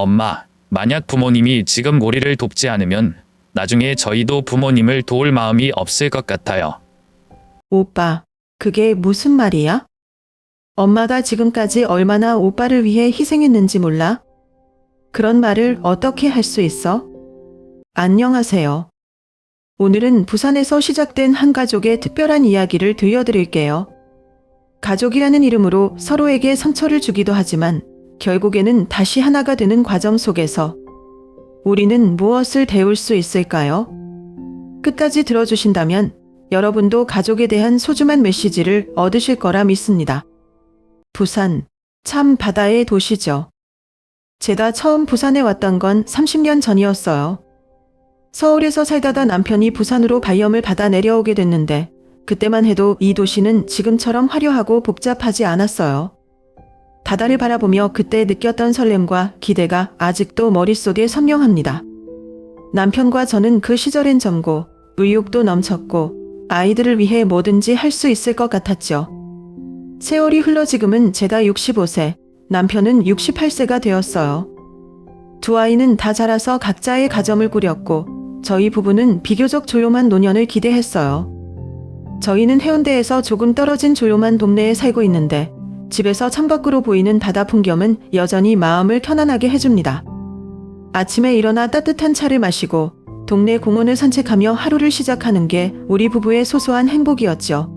엄마, 만약 부모님이 지금 우리를 돕지 않으면 나중에 저희도 부모님을 도울 마음이 없을 것 같아요. 오빠, 그게 무슨 말이야? 엄마가 지금까지 얼마나 오빠를 위해 희생했는지 몰라? 그런 말을 어떻게 할 수 있어? 안녕하세요. 오늘은 부산에서 시작된 한 가족의 특별한 이야기를 들려드릴게요. 가족이라는 이름으로 서로에게 상처를 주기도 하지만 결국에는 다시 하나가 되는 과정 속에서 우리는 무엇을 배울 수 있을까요? 끝까지 들어주신다면 여러분도 가족에 대한 소중한 메시지를 얻으실 거라 믿습니다. 부산, 참 바다의 도시죠. 제가 처음 부산에 왔던 건 30년 전이었어요. 서울에서 살다가 남편이 부산으로 발령을 받아 내려오게 됐는데 그때만 해도 이 도시는 지금처럼 화려하고 복잡하지 않았어요. 바다를 바라보며 그때 느꼈던 설렘과 기대가 아직도 머릿속에 선명합니다. 남편과 저는 그 시절엔 젊고 의욕도 넘쳤고 아이들을 위해 뭐든지 할 수 있을 것 같았죠. 세월이 흘러 지금은 제가 65세, 남편은 68세가 되었어요. 두 아이는 다 자라서 각자의 가정을 꾸렸고 저희 부부는 비교적 조용한 노년을 기대했어요. 저희는 해운대에서 조금 떨어진 조용한 동네에 살고 있는데 집에서 창밖으로 보이는 바다 풍경은 여전히 마음을 편안하게 해줍니다. 아침에 일어나 따뜻한 차를 마시고 동네 공원을 산책하며 하루를 시작하는 게 우리 부부의 소소한 행복이었죠.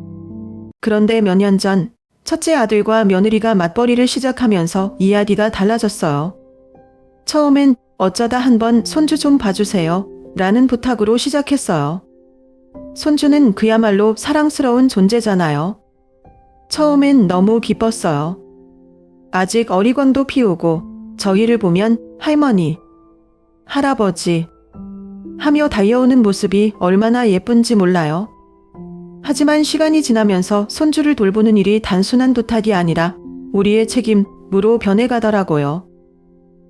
그런데 몇 년 전 첫째 아들과 며느리가 맞벌이를 시작하면서 이야기가 달라졌어요. 처음엔 어쩌다 한번 손주 좀 봐주세요 라는 부탁으로 시작했어요. 손주는 그야말로 사랑스러운 존재잖아요. 처음엔 너무 기뻤어요. 아직 어리광도 피우고 저희를 보면 할머니, 할아버지 하며 달려오는 모습이 얼마나 예쁜지 몰라요. 하지만 시간이 지나면서 손주를 돌보는 일이 단순한 부탁이 아니라 우리의 책임으로 변해가더라고요.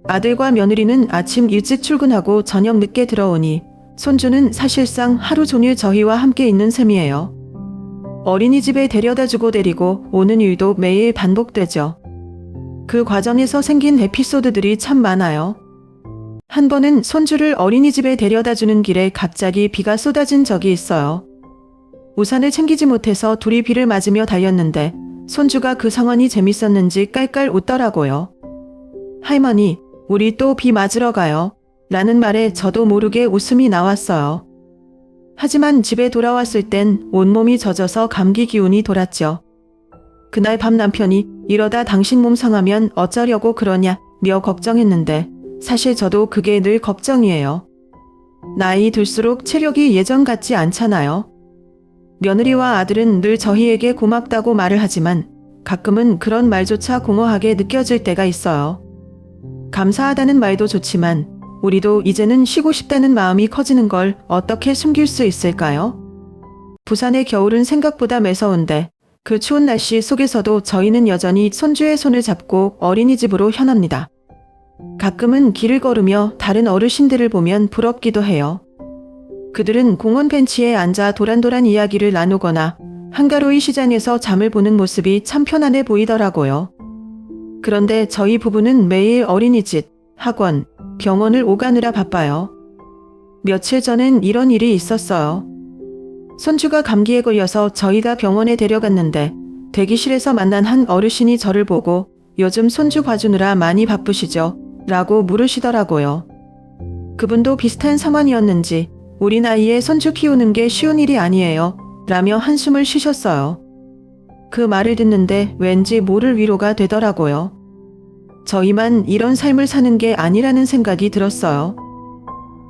아들과 며느리는 아침 일찍 출근하고 저녁 늦게 들어오니 손주는 사실상 하루 종일 저희와 함께 있는 셈이에요. 어린이집에 데려다주고 데리고 오는 일도 매일 반복되죠. 그 과정에서 생긴 에피소드들이 참 많아요. 한 번은 손주를 어린이집에 데려다주는 길에 갑자기 비가 쏟아진 적이 있어요. 우산을 챙기지 못해서 둘이 비를 맞으며 달렸는데 손주가 그 상황이 재밌었는지 깔깔 웃더라고요. 할머니, 우리 또 비 맞으러 가요. 라는 말에 저도 모르게 웃음이 나왔어요. 하지만 집에 돌아왔을 땐 온몸이 젖어서 감기 기운이 돌았죠. 그날 밤 남편이 이러다 당신 몸 상하면 어쩌려고 그러냐며 걱정했는데 사실 저도 그게 늘 걱정이에요. 나이 들수록 체력이 예전 같지 않잖아요. 며느리와 아들은 늘 저희에게 고맙다고 말을 하지만 가끔은 그런 말조차 공허하게 느껴질 때가 있어요. 감사하다는 말도 좋지만 우리도 이제는 쉬고 싶다는 마음이 커지는 걸 어떻게 숨길 수 있을까요? 부산의 겨울은 생각보다 매서운데 그 추운 날씨 속에서도 저희는 여전히 손주의 손을 잡고 어린이집으로 향합니다. 가끔은 길을 걸으며 다른 어르신들을 보면 부럽기도 해요. 그들은 공원 벤치에 앉아 도란도란 이야기를 나누거나 한가로이 시장에서 잠을 보는 모습이 참 편안해 보이더라고요. 그런데 저희 부부는 매일 어린이집, 학원, 병원을 오가느라 바빠요. 며칠 전엔 이런 일이 있었어요. 손주가 감기에 걸려서 저희가 병원에 데려갔는데 대기실에서 만난 한 어르신이 저를 보고 요즘 손주 봐주느라 많이 바쁘시죠? 라고 물으시더라고요. 그분도 비슷한 상황이었는지 우리 나이에 손주 키우는 게 쉬운 일이 아니에요. 라며 한숨을 쉬셨어요. 그 말을 듣는데 왠지 모를 위로가 되더라고요. 저희만 이런 삶을 사는 게 아니라는 생각이 들었어요.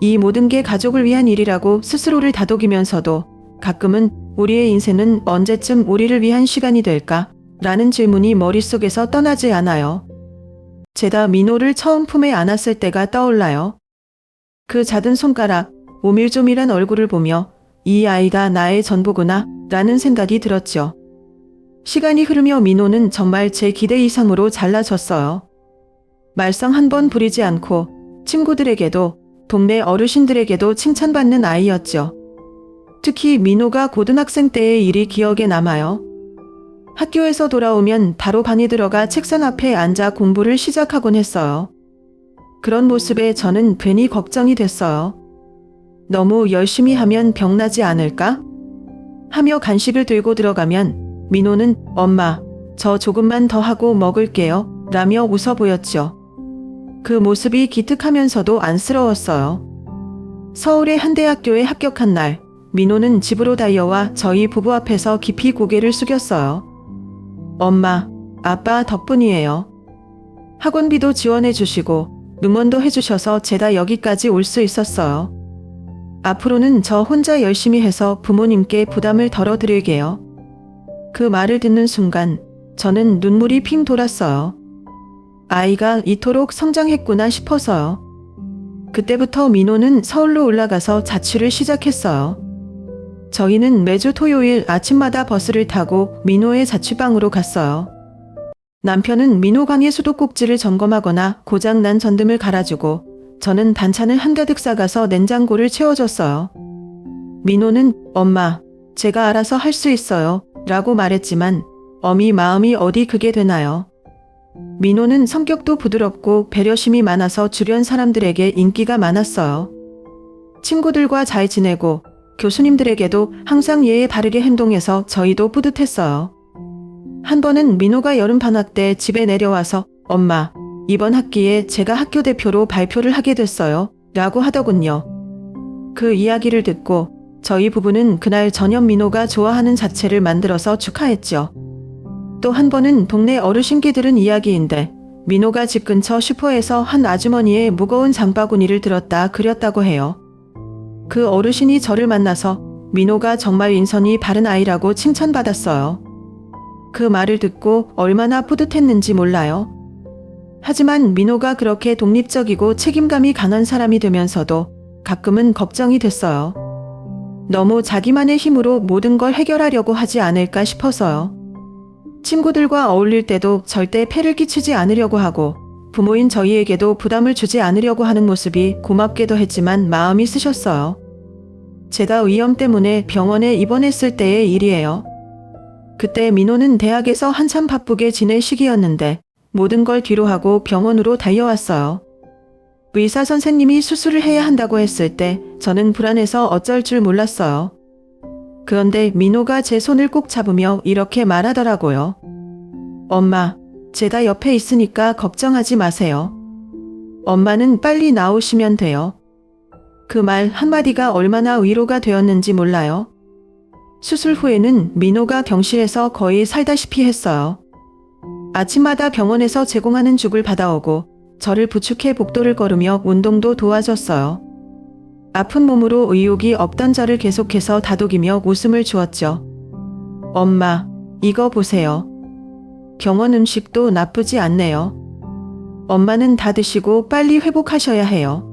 이 모든 게 가족을 위한 일이라고 스스로를 다독이면서도 가끔은 우리의 인생은 언제쯤 우리를 위한 시간이 될까? 라는 질문이 머릿속에서 떠나지 않아요. 제가 민호를 처음 품에 안았을 때가 떠올라요. 그 작은 손가락, 오밀조밀한 얼굴을 보며 이 아이가 나의 전부구나 라는 생각이 들었죠. 시간이 흐르며 민호는 정말 제 기대 이상으로 잘나졌어요. 말썽 한 번 부리지 않고 친구들에게도 동네 어르신들에게도 칭찬받는 아이였죠. 특히 민호가 고등학생 때의 일이 기억에 남아요. 학교에서 돌아오면 바로 방에 들어가 책상 앞에 앉아 공부를 시작하곤 했어요. 그런 모습에 저는 괜히 걱정이 됐어요. 너무 열심히 하면 병나지 않을까? 하며 간식을 들고 들어가면 민호는 엄마, 저 조금만 더 하고 먹을게요. 라며 웃어 보였죠. 그 모습이 기특하면서도 안쓰러웠어요. 서울의 한 대학교에 합격한 날, 민호는 집으로 달려와 저희 부부 앞에서 깊이 고개를 숙였어요. 엄마, 아빠 덕분이에요. 학원비도 지원해 주시고 응원도 해주셔서 제가 여기까지 올 수 있었어요. 앞으로는 저 혼자 열심히 해서 부모님께 부담을 덜어드릴게요. 그 말을 듣는 순간 저는 눈물이 핑 돌았어요. 아이가 이토록 성장했구나 싶어서요. 그때부터 민호는 서울로 올라가서 자취를 시작했어요. 저희는 매주 토요일 아침마다 버스를 타고 민호의 자취방으로 갔어요. 남편은 민호 강의 수도꼭지를 점검하거나 고장난 전등을 갈아주고 저는 반찬을 한가득 싸가서 냉장고를 채워줬어요. 민호는 엄마, 제가 알아서 할 수 있어요 라고 말했지만 어미 마음이 어디 그게 되나요? 민호는 성격도 부드럽고 배려심이 많아서 주변 사람들에게 인기가 많았어요. 친구들과 잘 지내고 교수님들에게도 항상 예에 바르게 행동해서 저희도 뿌듯했어요. 한 번은 민호가 여름방학 때 집에 내려와서 엄마, 이번 학기에 제가 학교 대표로 발표를 하게 됐어요 라고 하더군요. 그 이야기를 듣고 저희 부부는 그날 저녁 민호가 좋아하는 자체를 만들어서 축하했죠. 또 한 번은 동네 어르신께 들은 이야기인데 민호가 집 근처 슈퍼에서 한 아주머니의 무거운 장바구니를 들었다 그렸다고 해요. 그 어르신이 저를 만나서 민호가 정말 인선이 바른 아이라고 칭찬받았어요. 그 말을 듣고 얼마나 뿌듯했는지 몰라요. 하지만 민호가 그렇게 독립적이고 책임감이 강한 사람이 되면서도 가끔은 걱정이 됐어요. 너무 자기만의 힘으로 모든 걸 해결하려고 하지 않을까 싶어서요. 친구들과 어울릴 때도 절대 폐를 끼치지 않으려고 하고 부모인 저희에게도 부담을 주지 않으려고 하는 모습이 고맙기도 했지만 마음이 쓰셨어요. 제가 위염 때문에 병원에 입원했을 때의 일이에요. 그때 민호는 대학에서 한참 바쁘게 지낼 시기였는데 모든 걸 뒤로하고 병원으로 달려왔어요. 의사 선생님이 수술을 해야 한다고 했을 때 저는 불안해서 어쩔 줄 몰랐어요. 그런데 민호가 제 손을 꼭 잡으며 이렇게 말하더라고요. 엄마, 제가 옆에 있으니까 걱정하지 마세요. 엄마는 빨리 나오시면 돼요. 그 말 한마디가 얼마나 위로가 되었는지 몰라요. 수술 후에는 민호가 병실에서 거의 살다시피 했어요. 아침마다 병원에서 제공하는 죽을 받아오고 저를 부축해 복도를 걸으며 운동도 도와줬어요. 아픈 몸으로 의욕이 없던 저를 계속해서 다독이며 웃음을 주었죠. 엄마, 이거 보세요. 병원 음식도 나쁘지 않네요. 엄마는 다 드시고 빨리 회복하셔야 해요.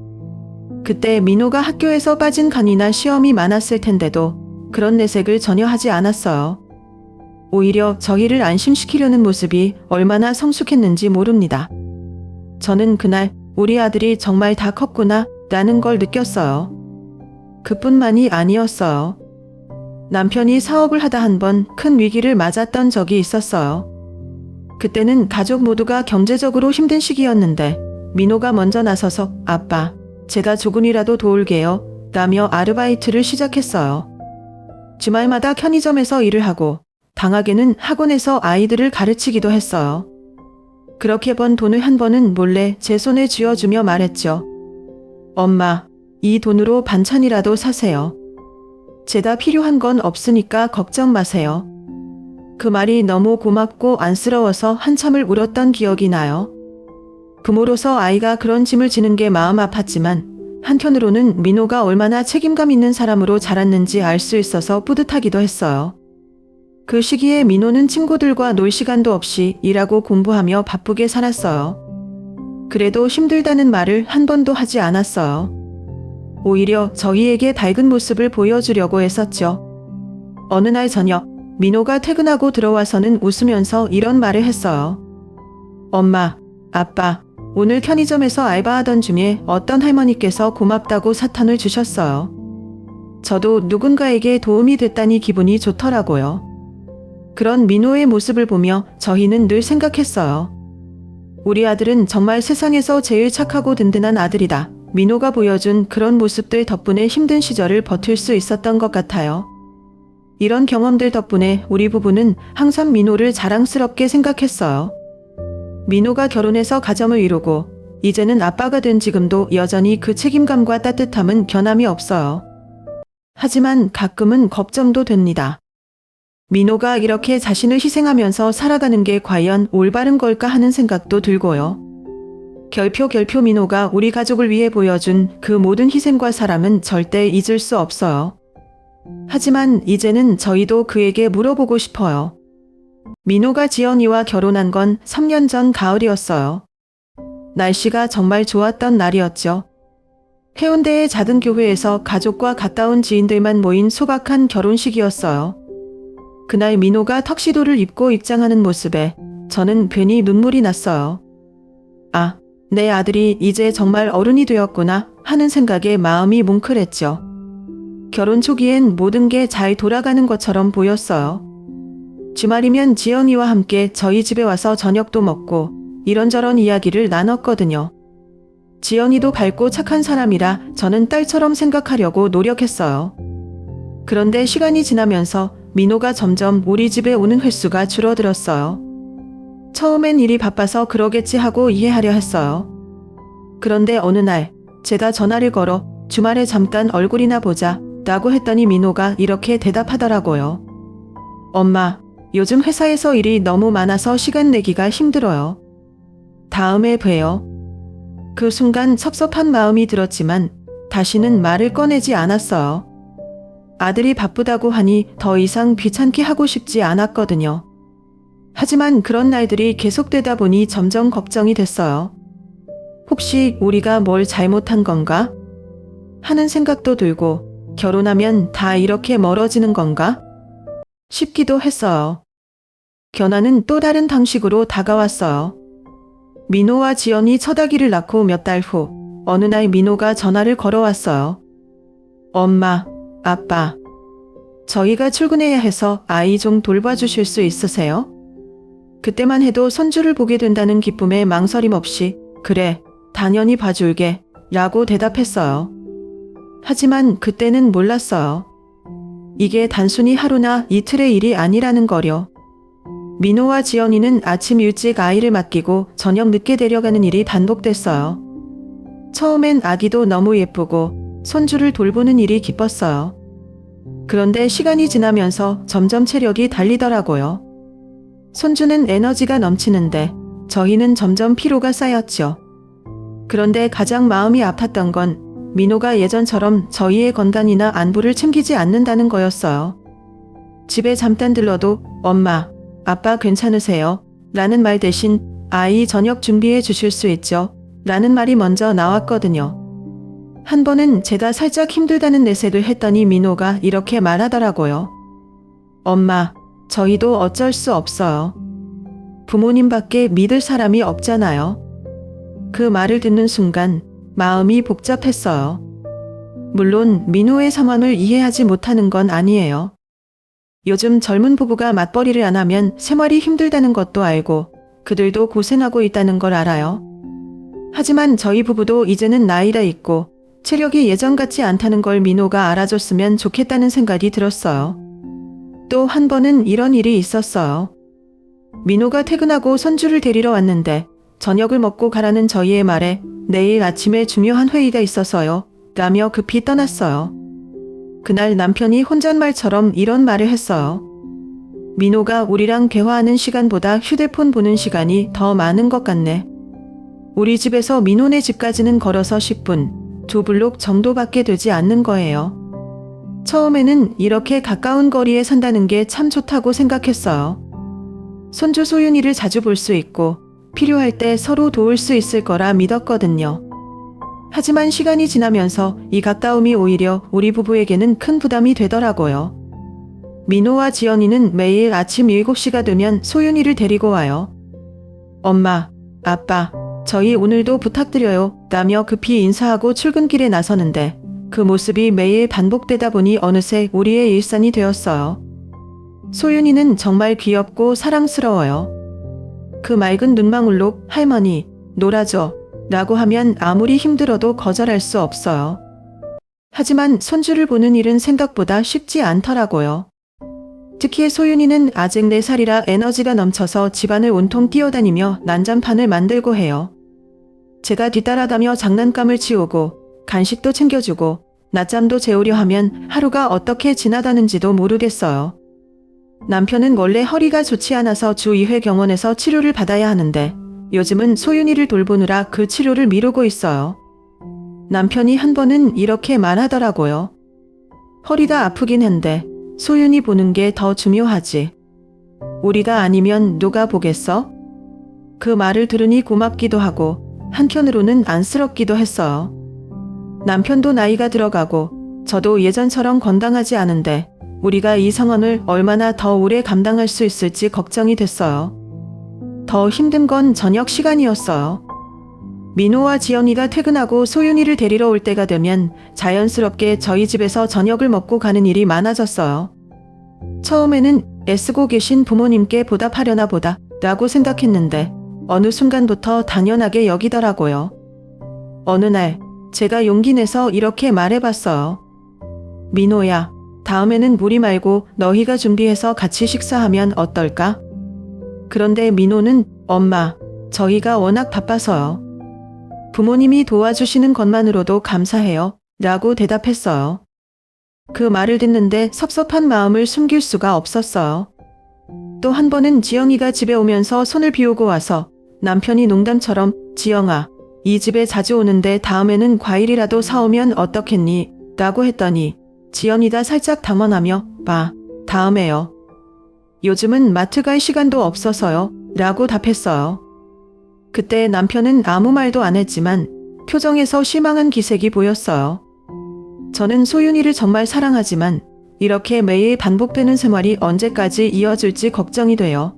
그때 민호가 학교에서 빠진 간이나 시험이 많았을 텐데도 그런 내색을 전혀 하지 않았어요. 오히려 저희를 안심시키려는 모습이 얼마나 성숙했는지 모릅니다. 저는 그날 우리 아들이 정말 다 컸구나 라는 걸 느꼈어요. 그뿐만이 아니었어요. 남편이 사업을 하다 한 번 큰 위기를 맞았던 적이 있었어요. 그때는 가족 모두가 경제적으로 힘든 시기였는데 민호가 먼저 나서서 아빠, 제가 조금이라도 도울게요 라며 아르바이트를 시작했어요. 주말마다 편의점에서 일을 하고 방학에는 학원에서 아이들을 가르치기도 했어요. 그렇게 번 돈을 한 번은 몰래 제 손에 쥐어주며 말했죠. 엄마, 이 돈으로 반찬이라도 사세요. 제가 필요한 건 없으니까 걱정 마세요. 그 말이 너무 고맙고 안쓰러워서 한참을 울었던 기억이 나요. 부모로서 아이가 그런 짐을 지는 게 마음 아팠지만 한편으로는 민호가 얼마나 책임감 있는 사람으로 자랐는지 알 수 있어서 뿌듯하기도 했어요. 그 시기에 민호는 친구들과 놀 시간도 없이 일하고 공부하며 바쁘게 살았어요. 그래도 힘들다는 말을 한 번도 하지 않았어요. 오히려 저희에게 밝은 모습을 보여주려고 했었죠. 어느 날 저녁, 민호가 퇴근하고 들어와서는 웃으면서 이런 말을 했어요. 엄마, 아빠, 오늘 편의점에서 알바하던 중에 어떤 할머니께서 고맙다고 사탕을 주셨어요. 저도 누군가에게 도움이 됐다니 기분이 좋더라고요. 그런 민호의 모습을 보며 저희는 늘 생각했어요. 우리 아들은 정말 세상에서 제일 착하고 든든한 아들이다. 민호가 보여준 그런 모습들 덕분에 힘든 시절을 버틸 수 있었던 것 같아요. 이런 경험들 덕분에 우리 부부는 항상 민호를 자랑스럽게 생각했어요. 민호가 결혼해서 가정을 이루고 이제는 아빠가 된 지금도 여전히 그 책임감과 따뜻함은 변함이 없어요. 하지만 가끔은 걱정도 됩니다. 민호가 이렇게 자신을 희생하면서 살아가는 게 과연 올바른 걸까 하는 생각도 들고요. 결표 민호가 우리 가족을 위해 보여준 그 모든 희생과 사랑은 절대 잊을 수 없어요. 하지만 이제는 저희도 그에게 물어보고 싶어요. 민호가 지연이와 결혼한 건 3년 전 가을이었어요. 날씨가 정말 좋았던 날이었죠. 해운대의 작은 교회에서 가족과 가까운 지인들만 모인 소박한 결혼식이었어요. 그날 민호가 턱시도를 입고 입장하는 모습에 저는 괜히 눈물이 났어요. 아, 내 아들이 이제 정말 어른이 되었구나 하는 생각에 마음이 뭉클했죠. 결혼 초기엔 모든 게 잘 돌아가는 것처럼 보였어요. 주말이면 지연이와 함께 저희 집에 와서 저녁도 먹고 이런저런 이야기를 나눴거든요. 지연이도 밝고 착한 사람이라 저는 딸처럼 생각하려고 노력했어요. 그런데 시간이 지나면서 민호가 점점 우리 집에 오는 횟수가 줄어들었어요. 처음엔 일이 바빠서 그러겠지 하고 이해하려 했어요. 그런데 어느 날 제가 전화를 걸어 주말에 잠깐 얼굴이나 보자 라고 했더니 민호가 이렇게 대답하더라고요. 엄마, 요즘 회사에서 일이 너무 많아서 시간 내기가 힘들어요. 다음에 봬요. 그 순간 섭섭한 마음이 들었지만 다시는 말을 꺼내지 않았어요. 아들이 바쁘다고 하니 더 이상 귀찮게 하고 싶지 않았거든요. 하지만 그런 날들이 계속되다 보니 점점 걱정이 됐어요. 혹시 우리가 뭘 잘못한 건가? 하는 생각도 들고 결혼하면 다 이렇게 멀어지는 건가? 싶기도 했어요. 견아는 또 다른 방식으로 다가왔어요. 민호와 지연이 첫 아기를 낳고 몇 달 후 어느 날 민호가 전화를 걸어왔어요. 엄마, 아빠, 저희가 출근해야 해서 아이 좀 돌봐주실 수 있으세요? 그때만 해도 손주를 보게 된다는 기쁨에 망설임 없이 그래, 당연히 봐줄게 라고 대답했어요. 하지만 그때는 몰랐어요. 이게 단순히 하루나 이틀의 일이 아니라는 거려. 민호와 지연이는 아침 일찍 아이를 맡기고 저녁 늦게 데려가는 일이 반복됐어요. 처음엔 아기도 너무 예쁘고 손주를 돌보는 일이 기뻤어요. 그런데 시간이 지나면서 점점 체력이 달리더라고요. 손주는 에너지가 넘치는데 저희는 점점 피로가 쌓였죠. 그런데 가장 마음이 아팠던 건 민호가 예전처럼 저희의 건강이나 안부를 챙기지 않는다는 거였어요. 집에 잠깐 들러도 엄마, 아빠 괜찮으세요? 라는 말 대신 아이 저녁 준비해 주실 수 있죠? 라는 말이 먼저 나왔거든요. 한 번은 제가 살짝 힘들다는 내색을 했더니 민호가 이렇게 말하더라고요. 엄마, 저희도 어쩔 수 없어요. 부모님밖에 믿을 사람이 없잖아요. 그 말을 듣는 순간 마음이 복잡했어요. 물론 민호의 상황을 이해하지 못하는 건 아니에요. 요즘 젊은 부부가 맞벌이를 안 하면 생활이 힘들다는 것도 알고 그들도 고생하고 있다는 걸 알아요. 하지만 저희 부부도 이제는 나이가 있고 체력이 예전 같지 않다는 걸 민호가 알아줬으면 좋겠다는 생각이 들었어요. 또 한 번은 이런 일이 있었어요. 민호가 퇴근하고 손주를 데리러 왔는데 저녁을 먹고 가라는 저희의 말에 내일 아침에 중요한 회의가 있어서요 라며 급히 떠났어요. 그날 남편이 혼잣말처럼 이런 말을 했어요. 민호가 우리랑 대화하는 시간보다 휴대폰 보는 시간이 더 많은 것 같네. 우리 집에서 민호네 집까지는 걸어서 10분, 2블록 정도밖에 되지 않는 거예요. 처음에는 이렇게 가까운 거리에 산다는 게 참 좋다고 생각했어요. 손주 소윤이를 자주 볼 수 있고 필요할 때 서로 도울 수 있을 거라 믿었거든요. 하지만 시간이 지나면서 이 가까움이 오히려 우리 부부에게는 큰 부담이 되더라고요. 민호와 지연이는 매일 아침 7시가 되면 소윤이를 데리고 와요. 엄마, 아빠, 저희 오늘도 부탁드려요 라며 급히 인사하고 출근길에 나서는데 그 모습이 매일 반복되다 보니 어느새 우리의 일상이 되었어요. 소윤이는 정말 귀엽고 사랑스러워요. 그 맑은 눈망울로 할머니, 놀아줘 라고 하면 아무리 힘들어도 거절할 수 없어요. 하지만 손주를 보는 일은 생각보다 쉽지 않더라고요. 특히 소윤이는 아직 4살이라 에너지가 넘쳐서 집안을 온통 뛰어다니며 난장판을 만들고 해요. 제가 뒤따라다며 장난감을 치우고 간식도 챙겨주고 낮잠도 재우려 하면 하루가 어떻게 지나가는지도 모르겠어요. 남편은 원래 허리가 좋지 않아서 주 2회 병원에서 치료를 받아야 하는데 요즘은 소윤이를 돌보느라 그 치료를 미루고 있어요. 남편이 한 번은 이렇게 말하더라고요. 허리가 아프긴 한데 소윤이 보는 게 더 중요하지. 우리가 아니면 누가 보겠어? 그 말을 들으니 고맙기도 하고 한편으로는 안쓰럽기도 했어요. 남편도 나이가 들어가고 저도 예전처럼 건강하지 않은데 우리가 이 상황을 얼마나 더 오래 감당할 수 있을지 걱정이 됐어요. 더 힘든 건 저녁 시간이었어요. 민호와 지연이가 퇴근하고 소윤이를 데리러 올 때가 되면 자연스럽게 저희 집에서 저녁을 먹고 가는 일이 많아졌어요. 처음에는 애쓰고 계신 부모님께 보답하려나 보다 라고 생각했는데 어느 순간부터 당연하게 여기더라고요. 어느 날 제가 용기 내서 이렇게 말해봤어요. 민호야, 다음에는 무리 말고 너희가 준비해서 같이 식사하면 어떨까? 그런데 민호는 엄마, 저희가 워낙 바빠서요. 부모님이 도와주시는 것만으로도 감사해요. 라고 대답했어요. 그 말을 듣는데 섭섭한 마음을 숨길 수가 없었어요. 또 한 번은 지영이가 집에 오면서 손을 비우고 와서 남편이 농담처럼 지영아, 이 집에 자주 오는데 다음에는 과일이라도 사오면 어떻겠니? 라고 했더니 지연이가 살짝 당황하며 봐, 다음에요. 요즘은 마트 갈 시간도 없어서요. 라고 답했어요. 그때 남편은 아무 말도 안 했지만 표정에서 실망한 기색이 보였어요. 저는 소윤이를 정말 사랑하지만 이렇게 매일 반복되는 생활이 언제까지 이어질지 걱정이 돼요.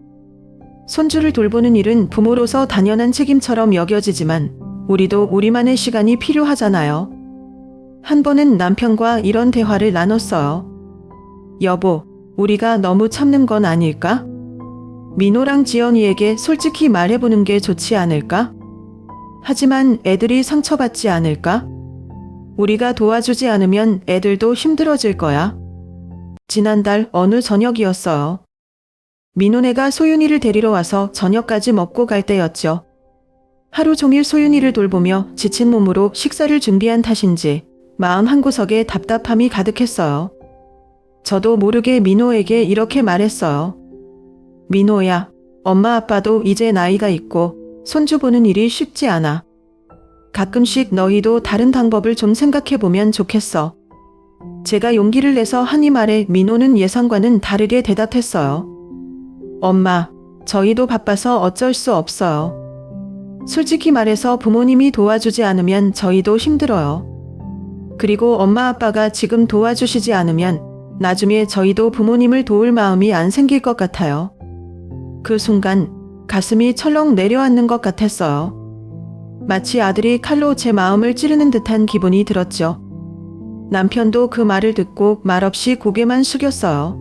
손주를 돌보는 일은 부모로서 당연한 책임처럼 여겨지지만 우리도 우리만의 시간이 필요하잖아요. 한 번은 남편과 이런 대화를 나눴어요. 여보, 우리가 너무 참는 건 아닐까? 민호랑 지연이에게 솔직히 말해보는 게 좋지 않을까? 하지만 애들이 상처받지 않을까? 우리가 도와주지 않으면 애들도 힘들어질 거야. 지난달 어느 저녁이었어요. 민호네가 소윤이를 데리러 와서 저녁까지 먹고 갈 때였죠. 하루 종일 소윤이를 돌보며 지친 몸으로 식사를 준비한 탓인지 마음 한구석에 답답함이 가득했어요. 저도 모르게 민호에게 이렇게 말했어요. 민호야, 엄마 아빠도 이제 나이가 있고 손주 보는 일이 쉽지 않아. 가끔씩 너희도 다른 방법을 좀 생각해보면 좋겠어. 제가 용기를 내서 한 이 말에 민호는 예상과는 다르게 대답했어요. 엄마, 저희도 바빠서 어쩔 수 없어요. 솔직히 말해서 부모님이 도와주지 않으면 저희도 힘들어요. 그리고 엄마 아빠가 지금 도와주시지 않으면 나중에 저희도 부모님을 도울 마음이 안 생길 것 같아요. 그 순간 가슴이 철렁 내려앉는 것 같았어요. 마치 아들이 칼로 제 마음을 찌르는 듯한 기분이 들었죠. 남편도 그 말을 듣고 말없이 고개만 숙였어요.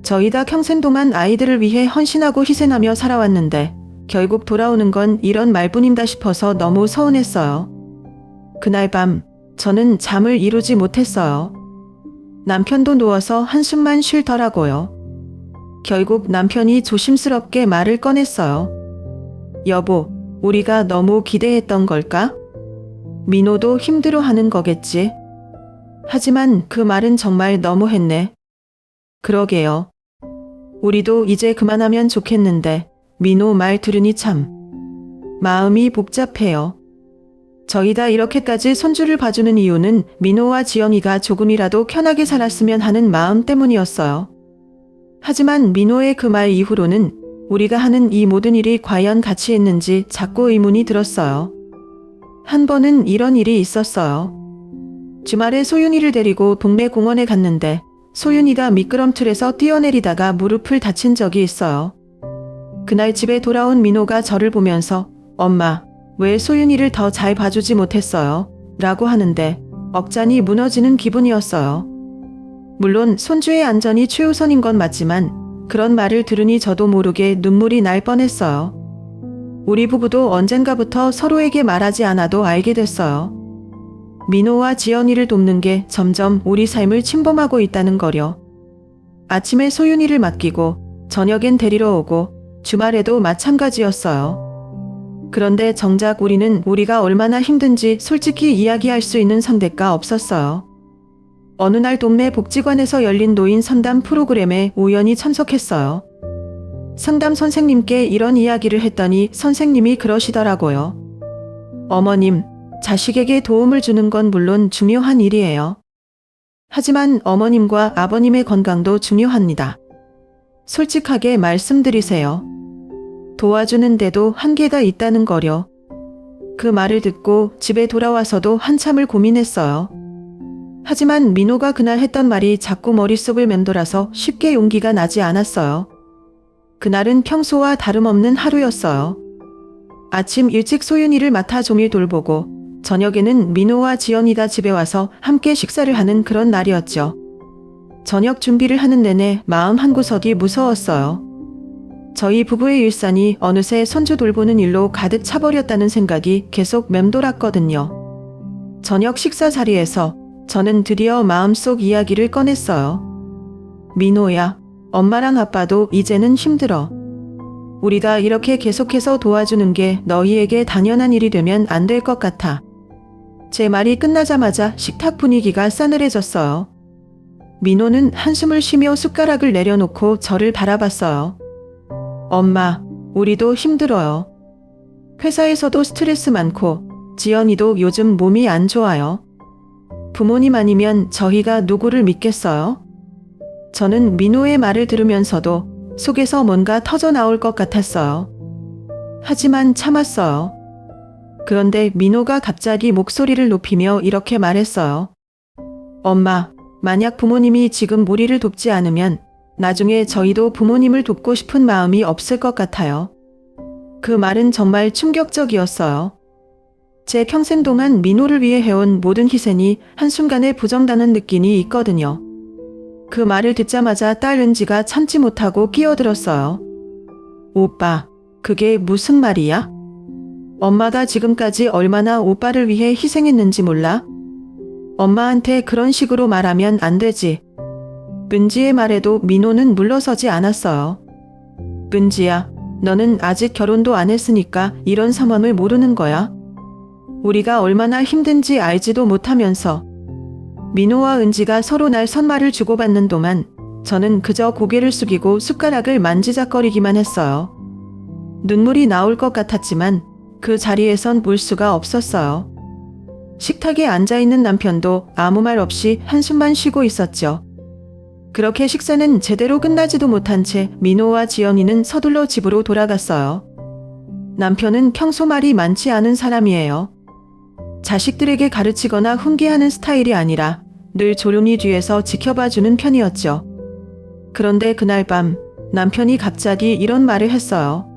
저희 다 평생 동안 아이들을 위해 헌신하고 희생하며 살아왔는데 결국 돌아오는 건 이런 말뿐인가 싶어서 너무 서운했어요. 그날 밤 저는 잠을 이루지 못했어요. 남편도 누워서 한숨만 쉴더라고요. 결국 남편이 조심스럽게 말을 꺼냈어요. 여보, 우리가 너무 기대했던 걸까? 민호도 힘들어하는 거겠지. 하지만 그 말은 정말 너무했네. 그러게요. 우리도 이제 그만하면 좋겠는데 민호 말 들으니 참 마음이 복잡해요. 저희 다 이렇게까지 손주를 봐주는 이유는 민호와 지영이가 조금이라도 편하게 살았으면 하는 마음 때문이었어요. 하지만 민호의 그 말 이후로는 우리가 하는 이 모든 일이 과연 가치 있는지 자꾸 의문이 들었어요. 한 번은 이런 일이 있었어요. 주말에 소윤이를 데리고 동네 공원에 갔는데 소윤이가 미끄럼틀에서 뛰어내리다가 무릎을 다친 적이 있어요. 그날 집에 돌아온 민호가 저를 보면서 엄마, 왜 소윤이를 더 잘 봐주지 못했어요? 라고 하는데 억장이 무너지는 기분이었어요. 물론 손주의 안전이 최우선인 건 맞지만 그런 말을 들으니 저도 모르게 눈물이 날 뻔했어요. 우리 부부도 언젠가부터 서로에게 말하지 않아도 알게 됐어요. 민호와 지연이를 돕는 게 점점 우리 삶을 침범하고 있다는 거려. 아침에 소윤이를 맡기고 저녁엔 데리러 오고 주말에도 마찬가지였어요. 그런데 정작 우리는 우리가 얼마나 힘든지 솔직히 이야기할 수 있는 상대가 없었어요. 어느 날 동네 복지관에서 열린 노인 상담 프로그램에 우연히 참석했어요. 상담 선생님께 이런 이야기를 했더니 선생님이 그러시더라고요. 어머님, 자식에게 도움을 주는 건 물론 중요한 일이에요. 하지만 어머님과 아버님의 건강도 중요합니다. 솔직하게 말씀드리세요. 도와주는데도 한계가 있다는 거려. 그 말을 듣고 집에 돌아와서도 한참을 고민했어요. 하지만 민호가 그날 했던 말이 자꾸 머릿속을 맴돌아서 쉽게 용기가 나지 않았어요. 그날은 평소와 다름없는 하루였어요. 아침 일찍 소윤이를 맡아 종일 돌보고 저녁에는 민호와 지연이가 집에 와서 함께 식사를 하는 그런 날이었죠. 저녁 준비를 하는 내내 마음 한구석이 무서웠어요. 저희 부부의 일상이 어느새 손주 돌보는 일로 가득 차버렸다는 생각이 계속 맴돌았거든요. 저녁 식사 자리에서 저는 드디어 마음속 이야기를 꺼냈어요. 민호야, 엄마랑 아빠도 이제는 힘들어. 우리가 이렇게 계속해서 도와주는 게 너희에게 당연한 일이 되면 안 될 것 같아. 제 말이 끝나자마자 식탁 분위기가 싸늘해졌어요. 민호는 한숨을 쉬며 숟가락을 내려놓고 저를 바라봤어요. 엄마, 우리도 힘들어요. 회사에서도 스트레스 많고 지연이도 요즘 몸이 안 좋아요. 부모님 아니면 저희가 누구를 믿겠어요? 저는 민호의 말을 들으면서도 속에서 뭔가 터져 나올 것 같았어요. 하지만 참았어요. 그런데 민호가 갑자기 목소리를 높이며 이렇게 말했어요. 엄마, 만약 부모님이 지금 우리를 돕지 않으면 나중에 저희도 부모님을 돕고 싶은 마음이 없을 것 같아요. 그 말은 정말 충격적이었어요. 제 평생 동안 민호를 위해 해온 모든 희생이 한순간에 부정당한 느낌이 있거든요. 그 말을 듣자마자 딸 은지가 참지 못하고 끼어들었어요. 오빠, 그게 무슨 말이야? 엄마가 지금까지 얼마나 오빠를 위해 희생했는지 몰라? 엄마한테 그런 식으로 말하면 안 되지. 은지의 말에도 민호는 물러서지 않았어요. 은지야, 너는 아직 결혼도 안 했으니까 이런 상황을 모르는 거야. 우리가 얼마나 힘든지 알지도 못하면서. 민호와 은지가 서로 날 선말을 주고받는 동안 저는 그저 고개를 숙이고 숟가락을 만지작거리기만 했어요. 눈물이 나올 것 같았지만 그 자리에선 울 수가 없었어요. 식탁에 앉아있는 남편도 아무 말 없이 한숨만 쉬고 있었죠. 그렇게 식사는 제대로 끝나지도 못한 채 민호와 지연이는 서둘러 집으로 돌아갔어요. 남편은 평소 말이 많지 않은 사람이에요. 자식들에게 가르치거나 훈계하는 스타일이 아니라 늘 조용히 뒤에서 지켜봐주는 편이었죠. 그런데 그날 밤 남편이 갑자기 이런 말을 했어요.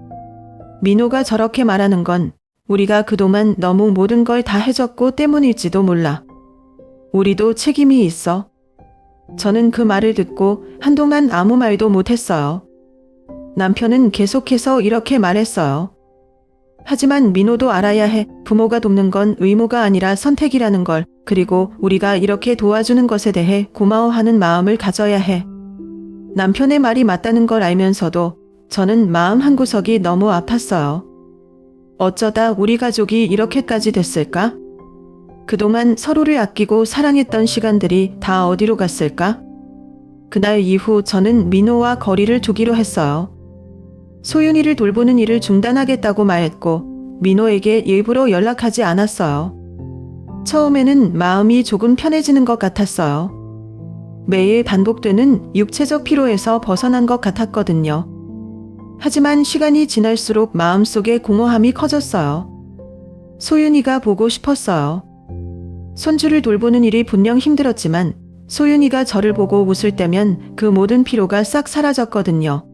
민호가 저렇게 말하는 건 우리가 그동안 너무 모든 걸 다 해줬고 때문일지도 몰라. 우리도 책임이 있어. 저는 그 말을 듣고 한동안 아무 말도 못했어요. 남편은 계속해서 이렇게 말했어요. 하지만 민호도 알아야 해. 부모가 돕는 건 의무가 아니라 선택이라는 걸. 그리고 우리가 이렇게 도와주는 것에 대해 고마워하는 마음을 가져야 해. 남편의 말이 맞다는 걸 알면서도 저는 마음 한구석이 너무 아팠어요. 어쩌다 우리 가족이 이렇게까지 됐을까? 그동안 서로를 아끼고 사랑했던 시간들이 다 어디로 갔을까? 그날 이후 저는 민호와 거리를 두기로 했어요. 소윤이를 돌보는 일을 중단하겠다고 말했고 민호에게 일부러 연락하지 않았어요. 처음에는 마음이 조금 편해지는 것 같았어요. 매일 반복되는 육체적 피로에서 벗어난 것 같았거든요. 하지만 시간이 지날수록 마음속에 공허함이 커졌어요. 소윤이가 보고 싶었어요. 손주를 돌보는 일이 분명 힘들었지만 소윤이가 저를 보고 웃을 때면 그 모든 피로가 싹 사라졌거든요.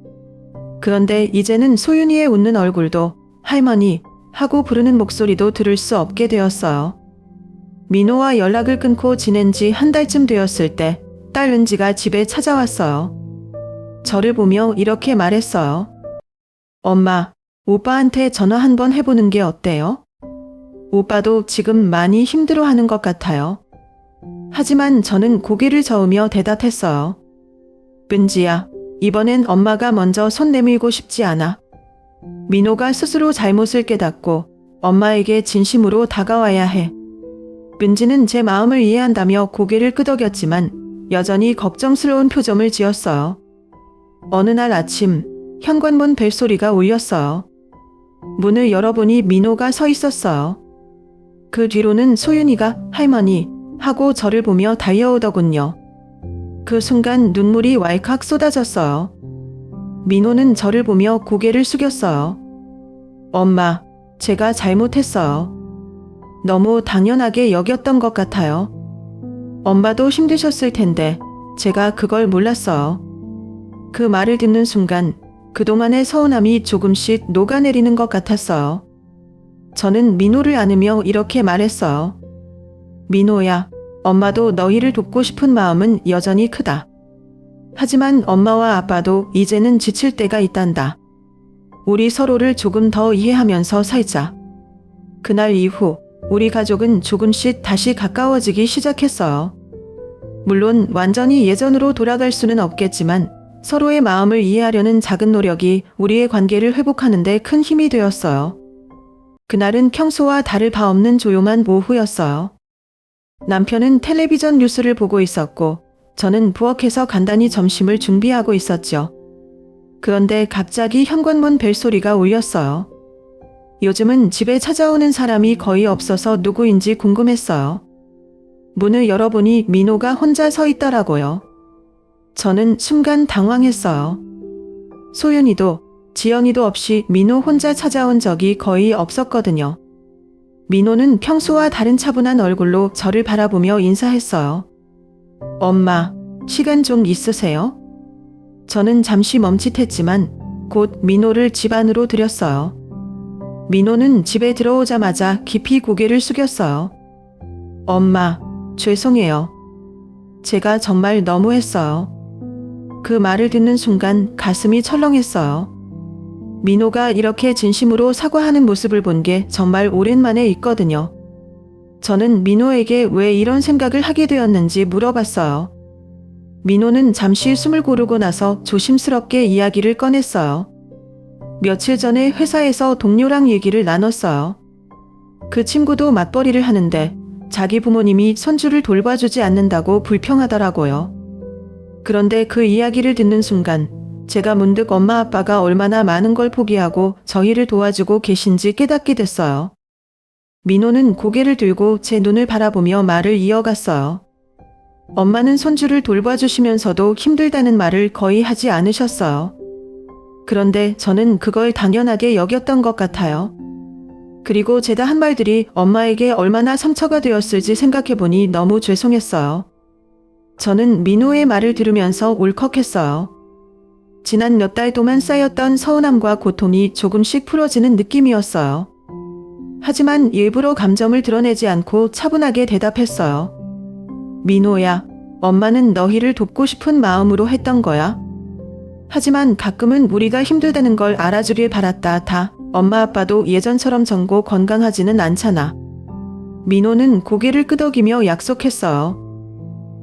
그런데 이제는 소윤이의 웃는 얼굴도 할머니 하고 부르는 목소리도 들을 수 없게 되었어요. 민호와 연락을 끊고 지낸 지 한 달쯤 되었을 때 딸 은지가 집에 찾아왔어요. 저를 보며 이렇게 말했어요. 엄마, 오빠한테 전화 한번 해보는 게 어때요? 오빠도 지금 많이 힘들어하는 것 같아요. 하지만 저는 고개를 저으며 대답했어요. 은지야, 이번엔 엄마가 먼저 손 내밀고 싶지 않아. 민호가 스스로 잘못을 깨닫고 엄마에게 진심으로 다가와야 해. 은지는 제 마음을 이해한다며 고개를 끄덕였지만 여전히 걱정스러운 표정을 지었어요. 어느 날 아침 현관문 벨소리가 울렸어요. 문을 열어보니 민호가 서 있었어요. 그 뒤로는 소윤이가 할머니 하고 저를 보며 달려오더군요. 그 순간 눈물이 왈칵 쏟아졌어요. 민호는 저를 보며 고개를 숙였어요. 엄마, 제가 잘못했어요. 너무 당연하게 여겼던 것 같아요. 엄마도 힘드셨을 텐데 제가 그걸 몰랐어요. 그 말을 듣는 순간 그동안의 서운함이 조금씩 녹아내리는 것 같았어요. 저는 민호를 안으며 이렇게 말했어요. 민호야, 엄마도 너희를 돕고 싶은 마음은 여전히 크다. 하지만 엄마와 아빠도 이제는 지칠 때가 있단다. 우리 서로를 조금 더 이해하면서 살자. 그날 이후 우리 가족은 조금씩 다시 가까워지기 시작했어요. 물론 완전히 예전으로 돌아갈 수는 없겠지만 서로의 마음을 이해하려는 작은 노력이 우리의 관계를 회복하는 데 큰 힘이 되었어요. 그날은 평소와 다를 바 없는 조용한 오후였어요. 남편은 텔레비전 뉴스를 보고 있었고 저는 부엌에서 간단히 점심을 준비하고 있었죠. 그런데 갑자기 현관문 벨소리가 울렸어요. 요즘은 집에 찾아오는 사람이 거의 없어서 누구인지 궁금했어요. 문을 열어보니 민호가 혼자 서 있더라고요. 저는 순간 당황했어요. 소윤이도 지연이도 없이 민호 혼자 찾아온 적이 거의 없었거든요. 민호는 평소와 다른 차분한 얼굴로 저를 바라보며 인사했어요. 엄마, 시간 좀 있으세요? 저는 잠시 멈칫했지만 곧 민호를 집 안으로 들였어요. 민호는 집에 들어오자마자 깊이 고개를 숙였어요. 엄마, 죄송해요. 제가 정말 너무했어요. 그 말을 듣는 순간 가슴이 철렁했어요. 민호가 이렇게 진심으로 사과하는 모습을 본 게 정말 오랜만에 있거든요. 저는 민호에게 왜 이런 생각을 하게 되었는지 물어봤어요. 민호는 잠시 숨을 고르고 나서 조심스럽게 이야기를 꺼냈어요. 며칠 전에 회사에서 동료랑 얘기를 나눴어요. 그 친구도 맞벌이를 하는데 자기 부모님이 손주를 돌봐주지 않는다고 불평하더라고요. 그런데 그 이야기를 듣는 순간 제가 문득 엄마 아빠가 얼마나 많은 걸 포기하고 저희를 도와주고 계신지 깨닫게 됐어요. 민호는 고개를 들고 제 눈을 바라보며 말을 이어갔어요. 엄마는 손주를 돌봐주시면서도 힘들다는 말을 거의 하지 않으셨어요. 그런데 저는 그걸 당연하게 여겼던 것 같아요. 그리고 제가 한 말들이 엄마에게 얼마나 상처가 되었을지 생각해보니 너무 죄송했어요. 저는 민호의 말을 들으면서 울컥했어요. 지난 몇 달 동안 쌓였던 서운함과 고통이 조금씩 풀어지는 느낌이었어요. 하지만 일부러 감정을 드러내지 않고 차분하게 대답했어요. 민호야, 엄마는 너희를 돕고 싶은 마음으로 했던 거야. 하지만 가끔은 우리가 힘들다는 걸 알아주길 바랐다. 다 엄마 아빠도 예전처럼 젊고 건강하지는 않잖아. 민호는 고개를 끄덕이며 약속했어요.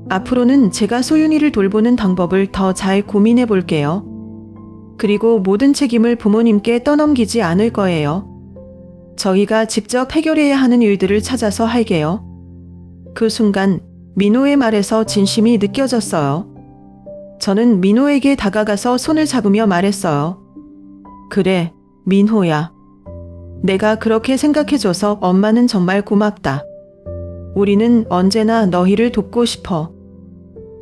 앞으로는 제가 소윤이를 돌보는 방법을 더 잘 고민해 볼게요. 그리고 모든 책임을 부모님께 떠넘기지 않을 거예요. 저희가 직접 해결해야 하는 일들을 찾아서 할게요. 그 순간 민호의 말에서 진심이 느껴졌어요. 저는 민호에게 다가가서 손을 잡으며 말했어요. 그래, 민호야. 내가 그렇게 생각해줘서 엄마는 정말 고맙다. 우리는 언제나 너희를 돕고 싶어.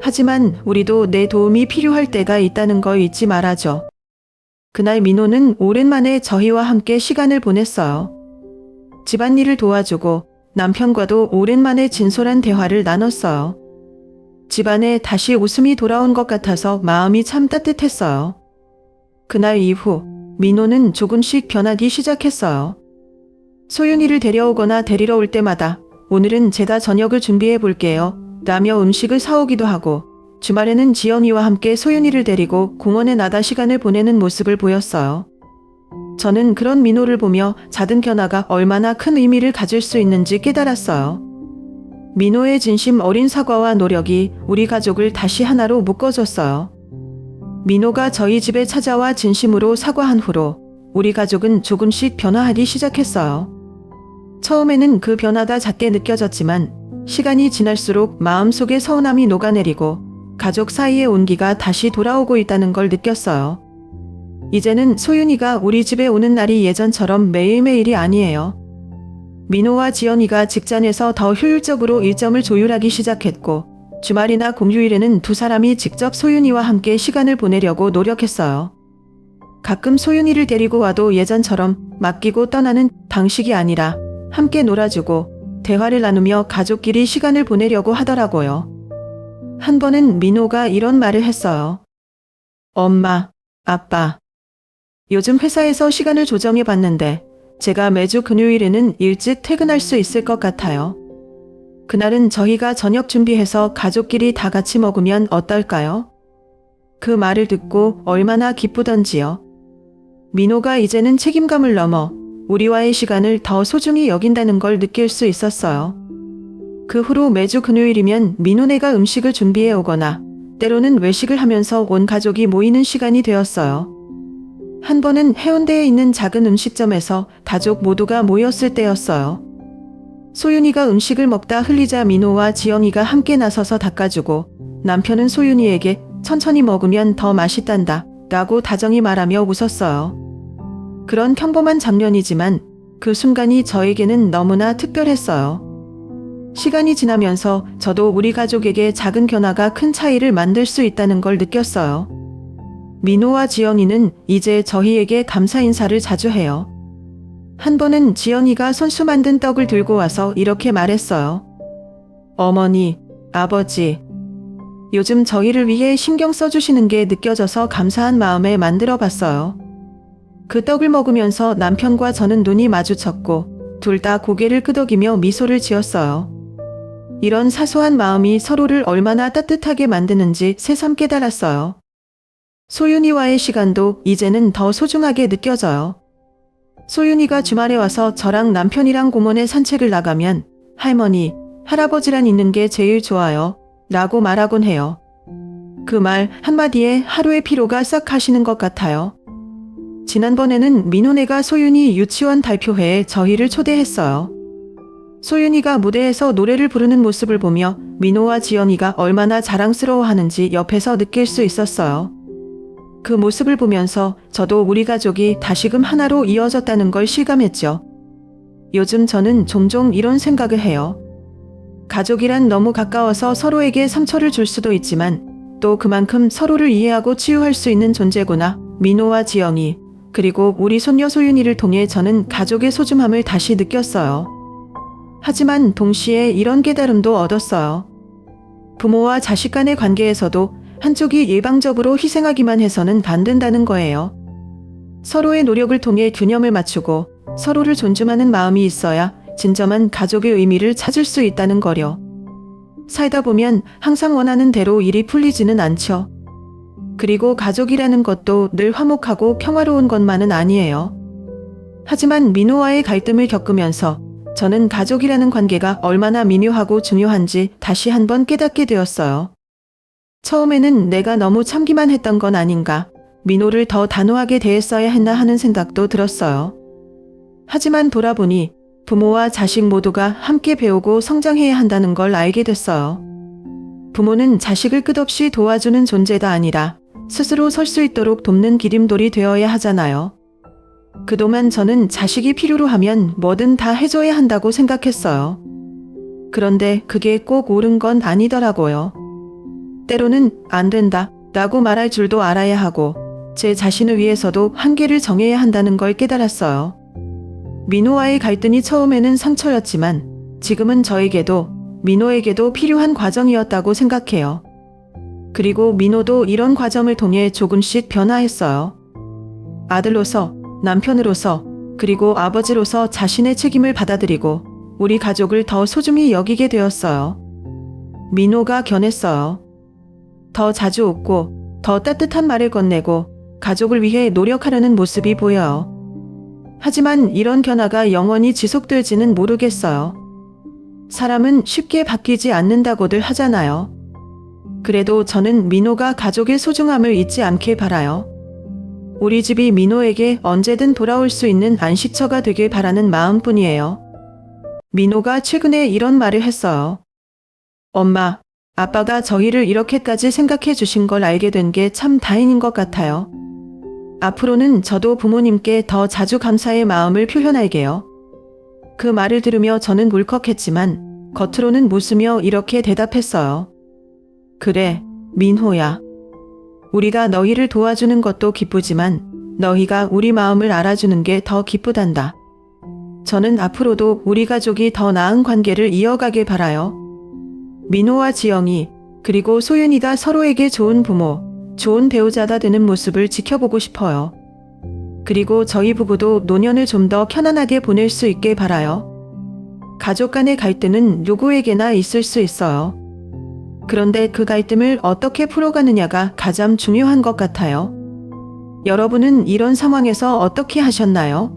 하지만 우리도 내 도움이 필요할 때가 있다는 걸 잊지 말아줘. 그날 민호는 오랜만에 저희와 함께 시간을 보냈어요. 집안일을 도와주고 남편과도 오랜만에 진솔한 대화를 나눴어요. 집안에 다시 웃음이 돌아온 것 같아서 마음이 참 따뜻했어요. 그날 이후 민호는 조금씩 변하기 시작했어요. 소윤이를 데려오거나 데리러 올 때마다 오늘은 제가 저녁을 준비해 볼게요 라며 음식을 사오기도 하고 주말에는 지연이와 함께 소윤이를 데리고 공원에 나다 시간을 보내는 모습을 보였어요. 저는 그런 민호를 보며 작은 변화가 얼마나 큰 의미를 가질 수 있는지 깨달았어요. 민호의 진심 어린 사과와 노력이 우리 가족을 다시 하나로 묶어줬어요. 민호가 저희 집에 찾아와 진심으로 사과한 후로 우리 가족은 조금씩 변화하기 시작했어요. 처음에는 그 변화가 작게 느껴졌지만 시간이 지날수록 마음속에 서운함이 녹아내리고 가족 사이의 온기가 다시 돌아오고 있다는 걸 느꼈어요. 이제는 소윤이가 우리 집에 오는 날이 예전처럼 매일매일이 아니에요. 민호와 지연이가 직장에서 더 효율적으로 일정을 조율하기 시작했고 주말이나 공휴일에는 두 사람이 직접 소윤이와 함께 시간을 보내려고 노력했어요. 가끔 소윤이를 데리고 와도 예전처럼 맡기고 떠나는 방식이 아니라 함께 놀아주고 대화를 나누며 가족끼리 시간을 보내려고 하더라고요. 한 번은 민호가 이런 말을 했어요. 엄마, 아빠, 요즘 회사에서 시간을 조정해 봤는데 제가 매주 금요일에는 일찍 퇴근할 수 있을 것 같아요. 그날은 저희가 저녁 준비해서 가족끼리 다 같이 먹으면 어떨까요? 그 말을 듣고 얼마나 기쁘던지요. 민호가 이제는 책임감을 넘어 우리와의 시간을 더 소중히 여긴다는 걸 느낄 수 있었어요. 그 후로 매주 금요일이면 민호네가 음식을 준비해 오거나 때로는 외식을 하면서 온 가족이 모이는 시간이 되었어요. 한 번은 해운대에 있는 작은 음식점에서 가족 모두가 모였을 때였어요. 소윤이가 음식을 먹다 흘리자 민호와 지영이가 함께 나서서 닦아주고 남편은 소윤이에게 천천히 먹으면 더 맛있단다 라고 다정히 말하며 웃었어요. 그런 평범한 장면이지만 그 순간이 저에게는 너무나 특별했어요. 시간이 지나면서 저도 우리 가족에게 작은 변화가 큰 차이를 만들 수 있다는 걸 느꼈어요. 민호와 지연이는 이제 저희에게 감사 인사를 자주 해요. 한 번은 지연이가 손수 만든 떡을 들고 와서 이렇게 말했어요. 어머니, 아버지, 요즘 저희를 위해 신경 써주시는 게 느껴져서 감사한 마음에 만들어 봤어요. 그 떡을 먹으면서 남편과 저는 눈이 마주쳤고 둘 다 고개를 끄덕이며 미소를 지었어요. 이런 사소한 마음이 서로를 얼마나 따뜻하게 만드는지 새삼 깨달았어요. 소윤이와의 시간도 이제는 더 소중하게 느껴져요. 소윤이가 주말에 와서 저랑 남편이랑 공원에 산책을 나가면 할머니, 할아버지랑 있는 게 제일 좋아요 라고 말하곤 해요. 그 말 한마디에 하루의 피로가 싹 가시는 것 같아요. 지난번에는 민호네가 소윤이 유치원 발표회에 저희를 초대했어요. 소윤이가 무대에서 노래를 부르는 모습을 보며 민호와 지연이가 얼마나 자랑스러워하는지 옆에서 느낄 수 있었어요. 그 모습을 보면서 저도 우리 가족이 다시금 하나로 이어졌다는 걸 실감했죠. 요즘 저는 종종 이런 생각을 해요. 가족이란 너무 가까워서 서로에게 상처를 줄 수도 있지만 또 그만큼 서로를 이해하고 치유할 수 있는 존재구나. 민호와 지영이 그리고 우리 손녀 소윤이를 통해 저는 가족의 소중함을 다시 느꼈어요. 하지만 동시에 이런 깨달음도 얻었어요. 부모와 자식 간의 관계에서도 한쪽이 일방적으로 희생하기만 해서는 안 된다는 거예요. 서로의 노력을 통해 균형을 맞추고 서로를 존중하는 마음이 있어야 진정한 가족의 의미를 찾을 수 있다는 거려. 살다 보면 항상 원하는 대로 일이 풀리지는 않죠. 그리고 가족이라는 것도 늘 화목하고 평화로운 것만은 아니에요. 하지만 민호와의 갈등을 겪으면서 저는 가족이라는 관계가 얼마나 미묘하고 중요한지 다시 한번 깨닫게 되었어요. 처음에는 내가 너무 참기만 했던 건 아닌가, 민호를 더 단호하게 대했어야 했나 하는 생각도 들었어요. 하지만 돌아보니 부모와 자식 모두가 함께 배우고 성장해야 한다는 걸 알게 됐어요. 부모는 자식을 끝없이 도와주는 존재가 아니라 스스로 설 수 있도록 돕는 기림돌이 되어야 하잖아요. 그동안 저는 자식이 필요로 하면 뭐든 다 해줘야 한다고 생각했어요. 그런데 그게 꼭 옳은 건 아니더라고요. 때로는 안 된다 라고 말할 줄도 알아야 하고 제 자신을 위해서도 한계를 정해야 한다는 걸 깨달았어요. 민호와의 갈등이 처음에는 상처였지만 지금은 저에게도 민호에게도 필요한 과정이었다고 생각해요. 그리고 민호도 이런 과정을 통해 조금씩 변화했어요. 아들로서, 남편으로서, 그리고 아버지로서 자신의 책임을 받아들이고 우리 가족을 더 소중히 여기게 되었어요. 민호가 변했어요. 더 자주 웃고 더 따뜻한 말을 건네고 가족을 위해 노력하려는 모습이 보여요. 하지만 이런 변화가 영원히 지속될지는 모르겠어요. 사람은 쉽게 바뀌지 않는다고들 하잖아요. 그래도 저는 민호가 가족의 소중함을 잊지 않길 바라요. 우리 집이 민호에게 언제든 돌아올 수 있는 안식처가 되길 바라는 마음뿐이에요. 민호가 최근에 이런 말을 했어요. 엄마, 아빠가 저희를 이렇게까지 생각해 주신 걸 알게 된 게 참 다행인 것 같아요. 앞으로는 저도 부모님께 더 자주 감사의 마음을 표현할게요. 그 말을 들으며 저는 울컥했지만 겉으로는 웃으며 이렇게 대답했어요. 그래, 민호야. 우리가 너희를 도와주는 것도 기쁘지만 너희가 우리 마음을 알아주는 게 더 기쁘단다. 저는 앞으로도 우리 가족이 더 나은 관계를 이어가길 바라요. 민호와 지영이 그리고 소윤이가 서로에게 좋은 부모, 좋은 배우자가 되는 모습을 지켜보고 싶어요. 그리고 저희 부부도 노년을 좀 더 편안하게 보낼 수 있길 바라요. 가족 간의 갈등은 누구에게나 있을 수 있어요. 그런데 그 갈등을 어떻게 풀어가느냐가 가장 중요한 것 같아요. 여러분은 이런 상황에서 어떻게 하셨나요?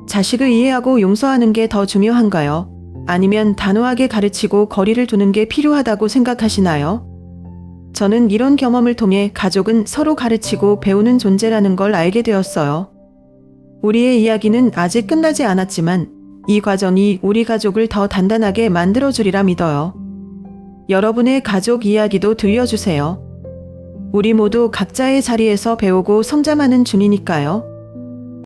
자식을 이해하고 용서하는 게 더 중요한가요? 아니면 단호하게 가르치고 거리를 두는 게 필요하다고 생각하시나요? 저는 이런 경험을 통해 가족은 서로 가르치고 배우는 존재라는 걸 알게 되었어요. 우리의 이야기는 아직 끝나지 않았지만 이 과정이 우리 가족을 더 단단하게 만들어주리라 믿어요. 여러분의 가족 이야기도 들려주세요. 우리 모두 각자의 자리에서 배우고 성장하는 중이니까요.